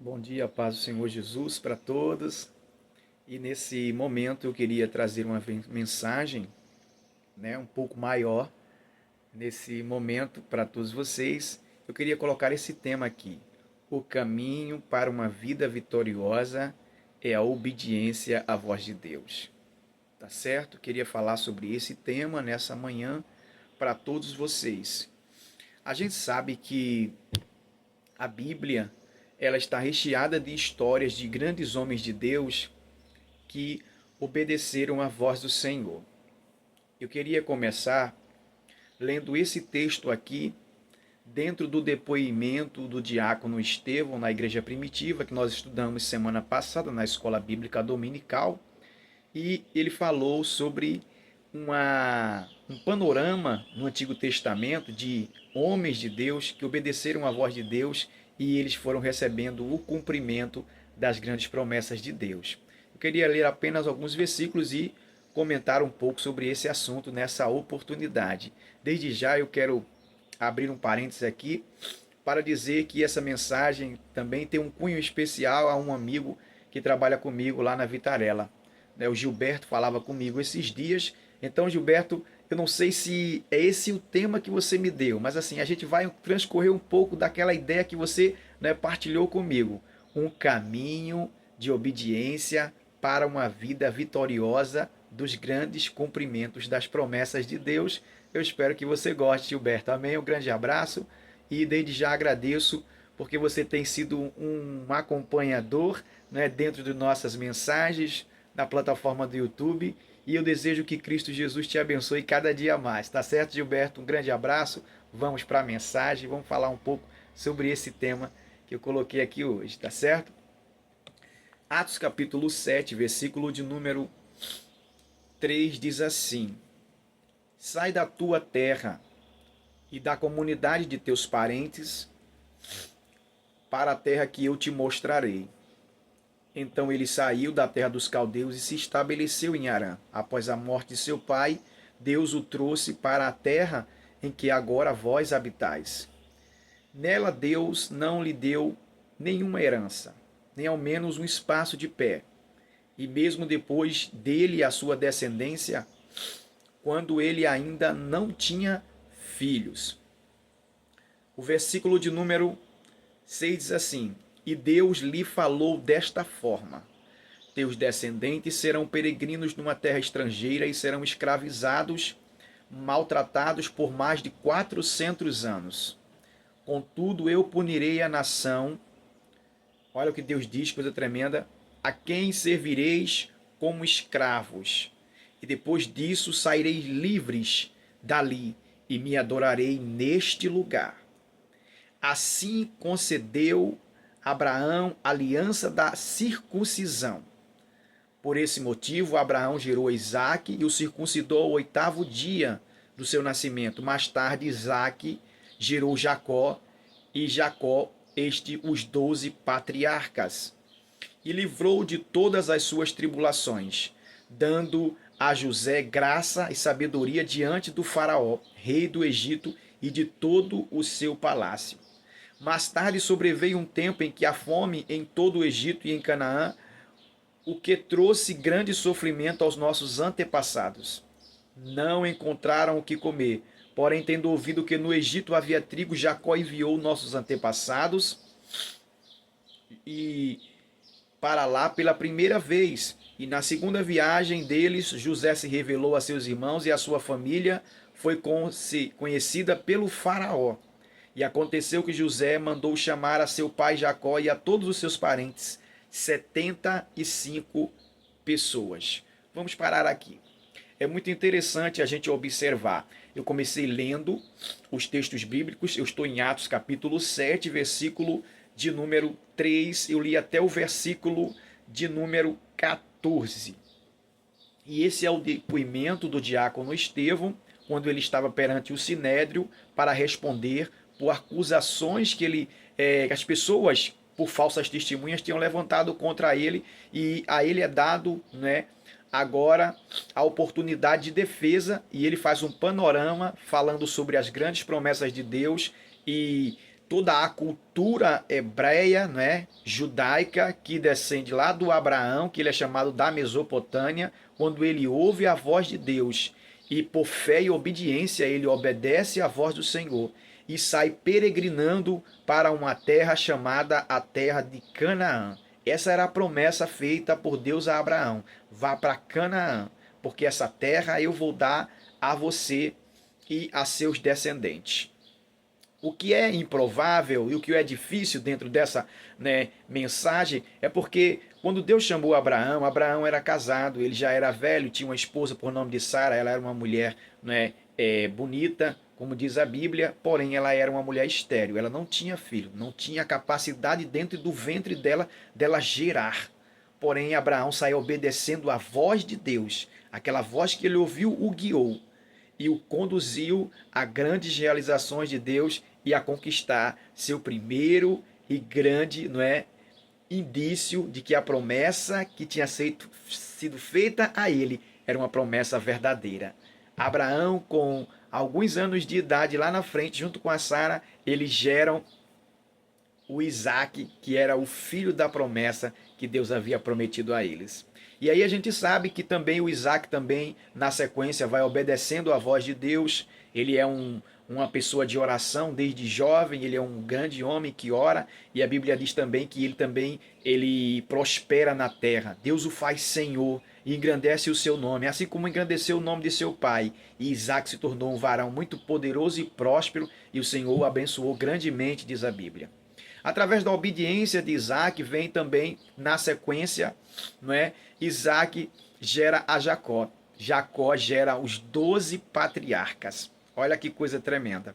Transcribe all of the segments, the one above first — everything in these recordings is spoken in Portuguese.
Bom dia, paz do Senhor Jesus para todos. E nesse momento eu queria trazer uma mensagem, um pouco maior nesse momento para todos vocês. Eu queria colocar esse tema aqui: o caminho para uma vida vitoriosa é a obediência à voz de Deus. Tá certo? Queria falar sobre esse tema nessa manhã para todos vocês. A gente sabe que a Bíblia, ela está recheada de histórias de grandes homens de Deus que obedeceram à voz do Senhor. Eu queria começar lendo esse texto aqui, dentro do depoimento do diácono Estevão na igreja primitiva, que nós estudamos semana passada na escola bíblica dominical, e ele falou sobre um panorama no Antigo Testamento de homens de Deus que obedeceram à voz de Deus e eles foram recebendo o cumprimento das grandes promessas de Deus. Eu queria ler apenas alguns versículos e comentar um pouco sobre esse assunto nessa oportunidade. Desde já eu quero abrir um parênteses aqui para dizer que essa mensagem também tem um cunho especial a um amigo que trabalha comigo lá na Vitarella. O Gilberto falava comigo esses dias. Então, Gilberto, eu não sei se é esse o tema que você me deu, mas assim, a gente vai transcorrer um pouco daquela ideia que você, partilhou comigo. Um caminho de obediência para uma vida vitoriosa dos grandes cumprimentos das promessas de Deus. Eu espero que você goste, Gilberto. Amém? Um grande abraço e desde já agradeço porque você tem sido um acompanhador, dentro de nossas mensagens na plataforma do YouTube. E eu desejo que Cristo Jesus te abençoe cada dia mais. Tá certo, Gilberto? Um grande abraço. Vamos para a mensagem. Vamos falar um pouco sobre esse tema que eu coloquei aqui hoje. Tá certo? Atos capítulo 7, versículo de número 3 diz assim: Sai da tua terra e da comunidade de teus parentes para a terra que eu te mostrarei. Então ele saiu da terra dos caldeus e se estabeleceu em Harã. Após a morte de seu pai, Deus o trouxe para a terra em que agora vós habitais. Nela Deus não lhe deu nenhuma herança, nem ao menos um espaço de pé. E mesmo depois dele e a sua descendência, quando ele ainda não tinha filhos. O versículo de número 6 diz assim: E Deus lhe falou desta forma: Teus descendentes serão peregrinos numa terra estrangeira e serão escravizados, maltratados por mais de 400 anos. Contudo, eu punirei a nação. Olha o que Deus diz, coisa tremenda: a quem servireis como escravos. E depois disso saireis livres dali e me adorarei neste lugar. Assim concedeu Abraão a aliança da circuncisão. Por esse motivo, Abraão gerou Isaque e o circuncidou ao 8º dia do seu nascimento. Mais tarde, Isaque gerou Jacó e Jacó os 12 patriarcas. E livrou de todas as suas tribulações, dando a José graça e sabedoria diante do faraó, rei do Egito, e de todo o seu palácio. Mais tarde sobreveio um tempo em que a fome em todo o Egito e em Canaã, o que trouxe grande sofrimento aos nossos antepassados. Não encontraram o que comer, porém, tendo ouvido que no Egito havia trigo, Jacó enviou nossos antepassados e para lá pela primeira vez. E na segunda viagem deles, José se revelou a seus irmãos e a sua família foi conhecida pelo faraó. E aconteceu que José mandou chamar a seu pai Jacó e a todos os seus parentes, 75 pessoas. Vamos parar aqui. É muito interessante a gente observar. Eu comecei lendo os textos bíblicos, eu estou em Atos capítulo 7, versículo de número 3, eu li até o versículo de número 14. E esse é o depoimento do diácono Estevão, quando ele estava perante o Sinédrio para responder por acusações que as pessoas, por falsas testemunhas, tinham levantado contra ele, e a ele é dado, agora a oportunidade de defesa, e ele faz um panorama falando sobre as grandes promessas de Deus e toda a cultura hebreia, né, judaica, que descende lá do Abraão, que ele é chamado da Mesopotâmia, quando ele ouve a voz de Deus e por fé e obediência ele obedece à voz do Senhor e sai peregrinando para uma terra chamada a terra de Canaã. Essa era a promessa feita por Deus a Abraão: vá para Canaã, porque essa terra eu vou dar a você e a seus descendentes. O que é improvável e o que é difícil dentro dessa, né, mensagem é porque quando Deus chamou Abraão, Abraão era casado, ele já era velho, tinha uma esposa por nome de Sara, ela era uma mulher, né, bonita, como diz a Bíblia, porém ela era uma mulher estéril, ela não tinha filho, não tinha capacidade dentro do ventre dela gerar. Porém Abraão saiu obedecendo a voz de Deus, aquela voz que ele ouviu o guiou e o conduziu a grandes realizações de Deus e a conquistar seu primeiro e grande, não é, indício de que a promessa que tinha sido feita a ele era uma promessa verdadeira. Abraão, com alguns anos de idade lá na frente, junto com a Sara, eles geram o Isaac, que era o filho da promessa que Deus havia prometido a eles. E aí a gente sabe que também o Isaac também, na sequência, vai obedecendo à voz de Deus. Ele é uma pessoa de oração desde jovem, ele é um grande homem que ora, e a Bíblia diz também que ele prospera na terra. Deus o faz Senhor e engrandece o seu nome, assim como engrandeceu o nome de seu pai. E Isaac se tornou um varão muito poderoso e próspero, e o Senhor o abençoou grandemente, diz a Bíblia. Através da obediência de Isaac vem também, na sequência, não é? Isaac gera a Jacó. Jacó gera os 12 patriarcas. Olha que coisa tremenda.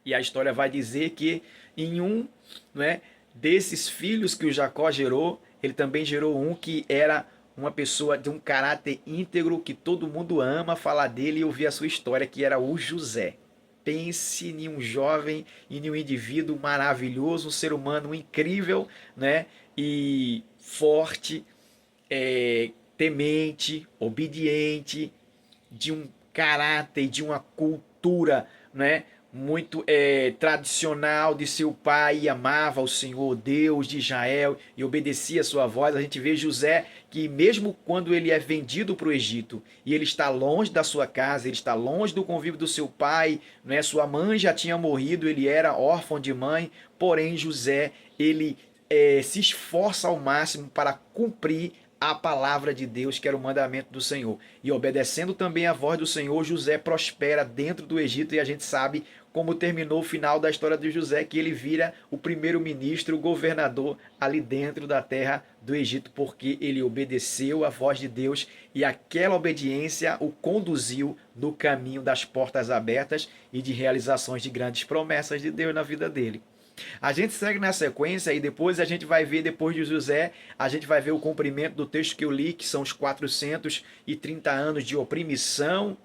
E a história vai dizer que em um, não é, desses filhos que o Jacó gerou, ele também gerou um que era uma pessoa de um caráter íntegro, que todo mundo ama falar dele e ouvir a sua história, que era o José. Pense em um jovem, em um indivíduo maravilhoso, um ser humano incrível, né? E forte, temente, obediente, de um caráter, de uma cultura, né, muito tradicional de seu pai, e amava o Senhor Deus de Israel e obedecia a sua voz. A gente vê José que mesmo quando ele é vendido para o Egito e ele está longe da sua casa, ele está longe do convívio do seu pai, né, sua mãe já tinha morrido, ele era órfão de mãe, porém José, ele se esforça ao máximo para cumprir a palavra de Deus, que era o mandamento do Senhor. E obedecendo também a voz do Senhor, José prospera dentro do Egito, e a gente sabe como terminou o final da história de José, que ele vira o primeiro-ministro, o governador ali dentro da terra do Egito, porque ele obedeceu a voz de Deus e aquela obediência o conduziu no caminho das portas abertas e de realizações de grandes promessas de Deus na vida dele. A gente segue na sequência e depois a gente vai ver, depois de José, a gente vai ver o cumprimento do texto que eu li, que são os 430 anos de oprimição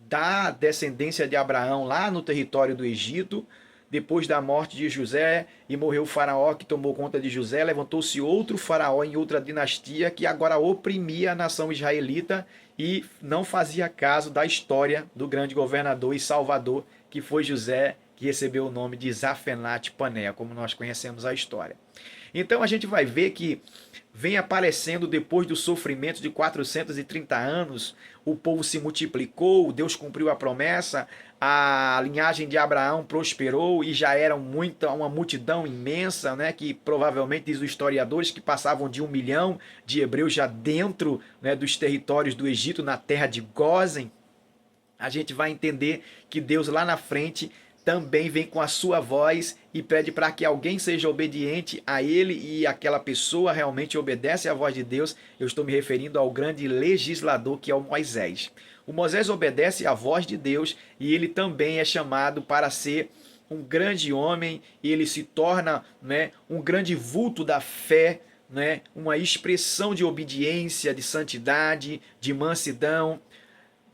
da descendência de Abraão lá no território do Egito. Depois da morte de José e morreu o faraó que tomou conta de José, levantou-se outro faraó em outra dinastia que agora oprimia a nação israelita e não fazia caso da história do grande governador e salvador que foi José, que recebeu o nome de Zafenate Paneah, como nós conhecemos a história. Então a gente vai ver que vem aparecendo depois do sofrimento de 430 anos, o povo se multiplicou, Deus cumpriu a promessa, a linhagem de Abraão prosperou e já era uma multidão imensa, né, que provavelmente, diz os historiadores, que passavam de 1 milhão de hebreus já dentro, né, dos territórios do Egito, na terra de Gósen. A gente vai entender que Deus lá na frente também vem com a sua voz e pede para que alguém seja obediente a ele, e aquela pessoa realmente obedece à voz de Deus. Eu estou me referindo ao grande legislador que é o Moisés. O Moisés obedece à voz de Deus e ele também é chamado para ser um grande homem, e ele se torna, né, um grande vulto da fé, né, uma expressão de obediência, de santidade, de mansidão.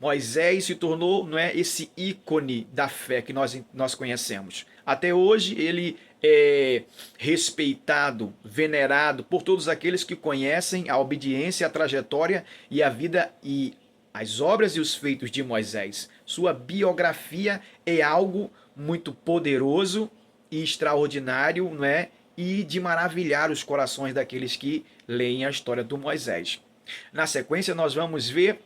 Moisés se tornou, não é, esse ícone da fé que nós conhecemos. Até hoje ele é respeitado, venerado por todos aqueles que conhecem a obediência, a trajetória e a vida e as obras e os feitos de Moisés. Sua biografia é algo muito poderoso e extraordinário, não é? E de maravilhar os corações daqueles que leem a história do Moisés. Na sequência, nós vamos ver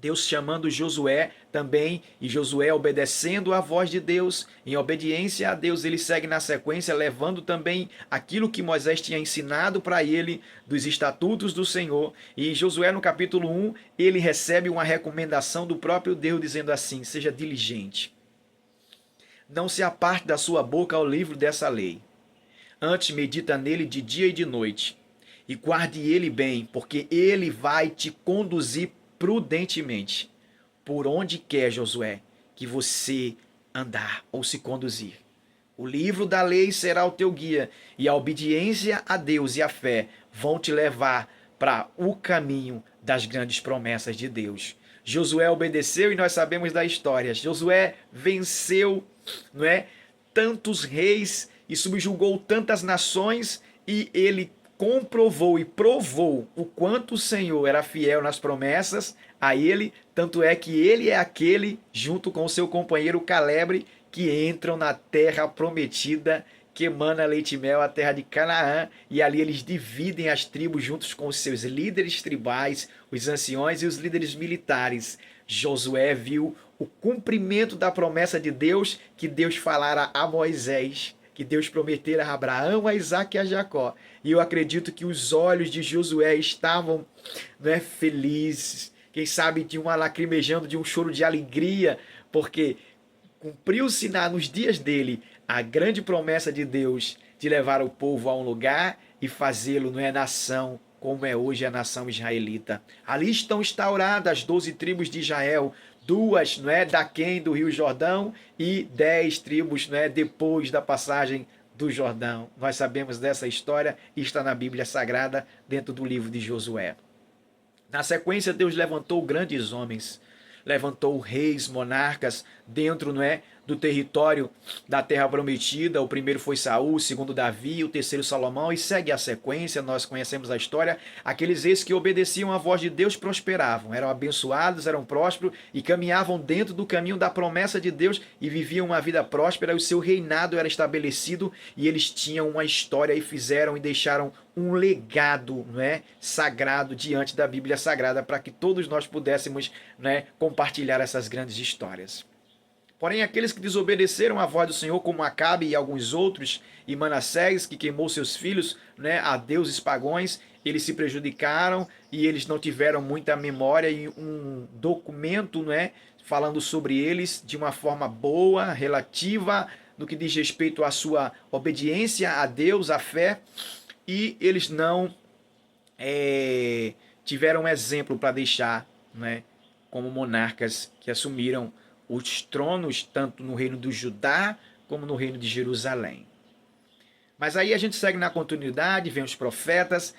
Deus chamando Josué também, e Josué obedecendo a voz de Deus, em obediência a Deus, ele segue na sequência, levando também aquilo que Moisés tinha ensinado para ele, dos estatutos do Senhor. E Josué, no capítulo 1, ele recebe uma recomendação do próprio Deus, dizendo assim: seja diligente, não se aparte da sua boca o livro dessa lei, antes medita nele de dia e de noite, e guarde ele bem, porque ele vai te conduzir prudentemente por onde quer, Josué, que você andar ou se conduzir. O livro da lei será o teu guia, e a obediência a Deus e a fé vão te levar para o caminho das grandes promessas de Deus. Josué obedeceu e nós sabemos da história. Josué venceu, não é, tantos reis e subjugou tantas nações, e ele comprovou e provou o quanto o Senhor era fiel nas promessas a ele, tanto é que ele é aquele, junto com o seu companheiro Calebre, que entram na terra prometida, que emana leite e mel, a terra de Canaã, e ali eles dividem as tribos juntos com os seus líderes tribais, os anciões e os líderes militares. Josué viu o cumprimento da promessa de Deus, que Deus falara a Moisés, que Deus prometera a Abraão, a Isaque e a Jacó. E eu acredito que os olhos de Josué estavam, né, felizes, quem sabe de uma lacrimejando, de um choro de alegria, porque cumpriu-se nos dias dele a grande promessa de Deus de levar o povo a um lugar e fazê-lo, não é, nação, como é hoje a nação israelita. Ali estão instauradas as 12 tribos de Israel, 2, não é, daquém do Rio Jordão, e 10 tribos, não é, depois da passagem do Jordão. Nós sabemos dessa história e está na Bíblia Sagrada, dentro do livro de Josué. Na sequência, Deus levantou grandes homens, levantou reis, monarcas dentro, não é, do território da terra prometida. O primeiro foi Saul, o segundo Davi, o terceiro Salomão, e segue a sequência, nós conhecemos a história. Aqueles reis que obedeciam à voz de Deus prosperavam, eram abençoados, eram prósperos e caminhavam dentro do caminho da promessa de Deus e viviam uma vida próspera, e o seu reinado era estabelecido, e eles tinham uma história e fizeram e deixaram um legado, não é, sagrado diante da Bíblia Sagrada, para que todos nós pudéssemos, não é, compartilhar essas grandes histórias. Porém, aqueles que desobedeceram à voz do Senhor, como Acabe e alguns outros, e Manassés, que queimou seus filhos, né, a deuses pagões, eles se prejudicaram e eles não tiveram muita memória e um documento, né, falando sobre eles de uma forma boa, relativa, no que diz respeito à sua obediência a Deus, à fé, e eles não tiveram um exemplo para deixar, né, como monarcas que assumiram os tronos tanto no reino do Judá como no reino de Jerusalém. Mas aí a gente segue na continuidade, vem os profetas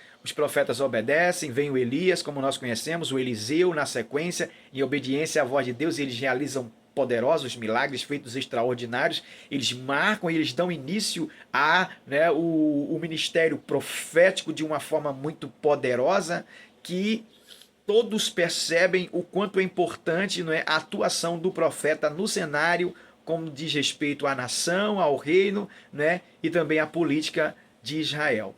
obedecem, vem o Elias, como nós conhecemos, o Eliseu na sequência, em obediência à voz de Deus, eles realizam poderosos milagres, feitos extraordinários, eles marcam e eles dão início a, né, o ministério profético de uma forma muito poderosa, que todos percebem o quanto é importante, não é, a atuação do profeta no cenário, como diz respeito à nação, ao reino, né, e também à política de Israel.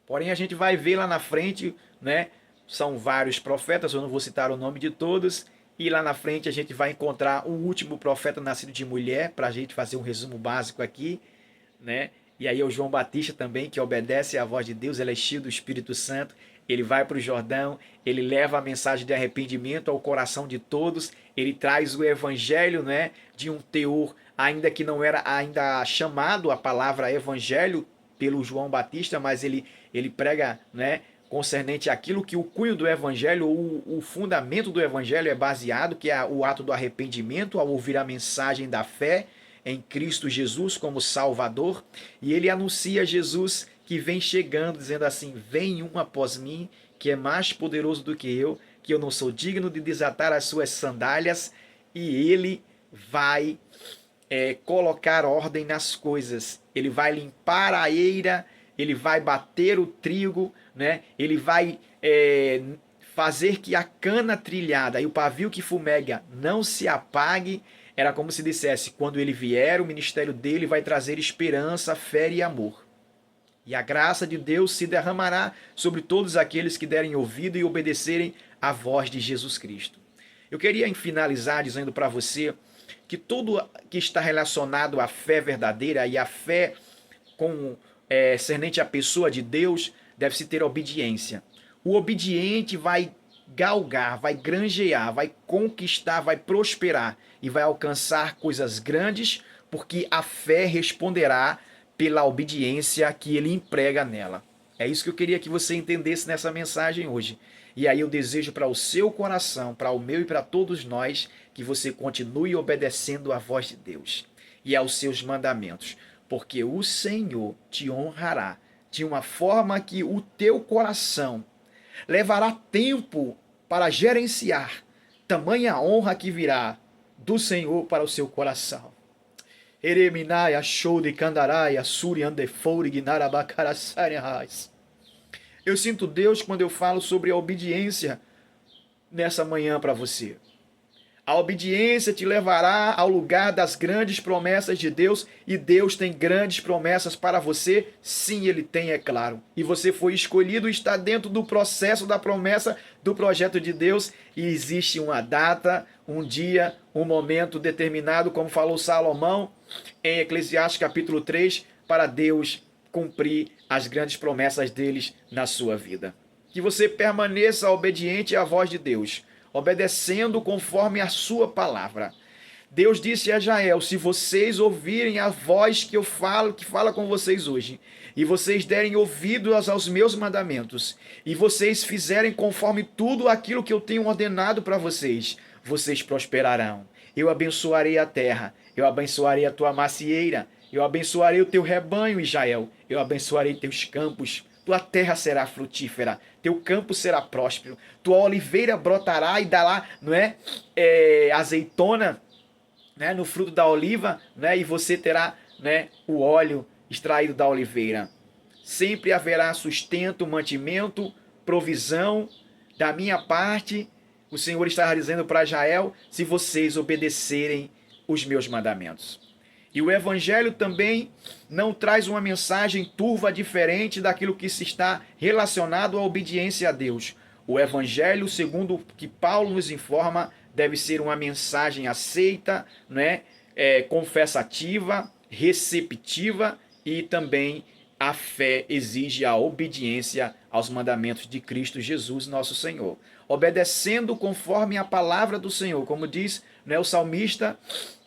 Porém, a gente vai ver lá na frente, né, são vários profetas, eu não vou citar o nome de todos, e lá na frente a gente vai encontrar o último profeta nascido de mulher, para a gente fazer um resumo básico aqui, né? E aí é o João Batista também, que obedece à voz de Deus, ele é cheio do Espírito Santo, ele vai para o Jordão, ele leva a mensagem de arrependimento ao coração de todos, ele traz o evangelho, né, de um teor, ainda que não era ainda chamado a palavra evangelho pelo João Batista, mas ele prega, né, concernente àquilo que o cunho do evangelho, o fundamento do evangelho é baseado, que é o ato do arrependimento, ao ouvir a mensagem da fé em Cristo Jesus como Salvador, e ele anuncia Jesus que vem chegando, dizendo assim: vem um após mim, que é mais poderoso do que eu não sou digno de desatar as suas sandálias, e ele vai colocar ordem nas coisas, ele vai limpar a eira, ele vai bater o trigo, né? Ele vai fazer que a cana trilhada e o pavio que fumega não se apague, Era como se dissesse, quando ele vier, o ministério dele vai trazer esperança, fé e amor. E a graça de Deus se derramará sobre todos aqueles que derem ouvido e obedecerem à voz de Jesus Cristo. Eu queria finalizar dizendo para você que tudo que está relacionado à fé verdadeira e à fé com cernente à pessoa de Deus deve-se ter obediência. O obediente vai galgar, vai granjear, vai conquistar, vai prosperar e vai alcançar coisas grandes, porque a fé responderá pela obediência que ele emprega nela. É isso que eu queria que você entendesse nessa mensagem hoje. E aí eu desejo para o seu coração, para o meu e para todos nós, que você continue obedecendo à voz de Deus e aos seus mandamentos, porque o Senhor te honrará de uma forma que o teu coração levará tempo para gerenciar tamanha honra que virá do Senhor para o seu coração. Ereminai, show de Candarai, Assuri, Andefouri, Guinarabacarasarias. Eu sinto Deus quando eu falo sobre a obediência nessa manhã para você. A obediência te levará ao lugar das grandes promessas de Deus, e Deus tem grandes promessas para você. Sim, Ele tem, é claro. E você foi escolhido e está dentro do processo da promessa do projeto de Deus, e existe uma data, um dia, um momento determinado, como falou Salomão em Eclesiastes capítulo 3, para Deus cumprir as grandes promessas deles na sua vida. Que você permaneça obediente à voz de Deus, obedecendo conforme a sua palavra. Deus disse a Jael: se vocês ouvirem a voz que eu falo, que fala com vocês hoje, e vocês derem ouvidos aos meus mandamentos, e vocês fizerem conforme tudo aquilo que eu tenho ordenado para vocês, vocês prosperarão. Eu abençoarei a terra, eu abençoarei a tua macieira, eu abençoarei o teu rebanho, Israel, eu abençoarei teus campos. Tua terra será frutífera, teu campo será próspero, tua oliveira brotará e dará, não é, azeitona, né, no fruto da oliva, né, e você terá, né, o óleo extraído da oliveira. Sempre haverá sustento, mantimento, provisão da minha parte. O Senhor está dizendo para Israel: se vocês obedecerem os meus mandamentos. E o Evangelho também não traz uma mensagem turva diferente daquilo que se está relacionado à obediência a Deus. O Evangelho, segundo o que Paulo nos informa, deve ser uma mensagem aceita, né? Confessativa, receptiva, e também a fé exige a obediência aos mandamentos de Cristo Jesus, nosso Senhor. Obedecendo conforme a palavra do Senhor, como diz, né, o salmista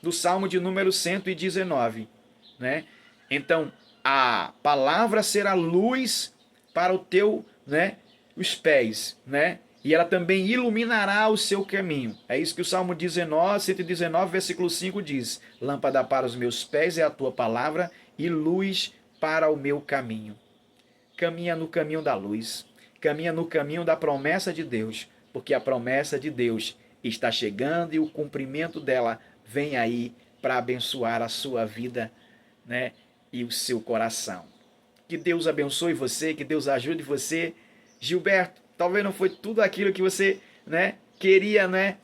do Salmo de número 119. Né? Então, a palavra será luz para o teu, né, os pés, né? E ela também iluminará o seu caminho. É isso que o Salmo 119, versículo 5 diz: lâmpada para os meus pés é a tua palavra e luz para o meu caminho. Caminha no caminho da luz, caminha no caminho da promessa de Deus, porque a promessa de Deus está chegando e o cumprimento dela vem aí para abençoar a sua vida, né, e o seu coração. Que Deus abençoe você, que Deus ajude você. Gilberto, talvez não foi tudo aquilo que você, né, queria, né,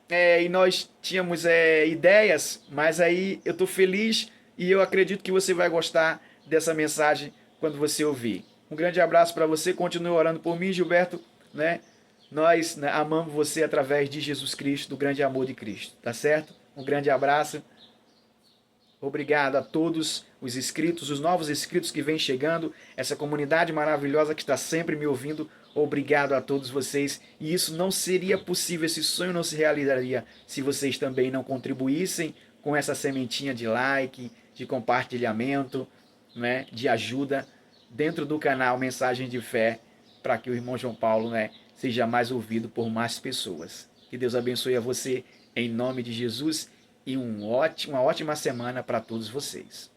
e nós tínhamos ideias, mas aí eu estou feliz e eu acredito que você vai gostar dessa mensagem quando você ouvir. Um grande abraço para você, continue orando por mim, Gilberto, né? Nós, né, amamos você através de Jesus Cristo, do grande amor de Cristo, tá certo? Um grande abraço. Obrigado a todos os inscritos, os novos inscritos que vêm chegando, essa comunidade maravilhosa que está sempre me ouvindo. Obrigado a todos vocês. E isso não seria possível, esse sonho não se realizaria se vocês também não contribuíssem com essa sementinha de like, de compartilhamento, né, de ajuda dentro do canal Mensagem de Fé, para que o irmão João Paulo, né, seja mais ouvido por mais pessoas. Que Deus abençoe a você em nome de Jesus e uma ótima semana para todos vocês.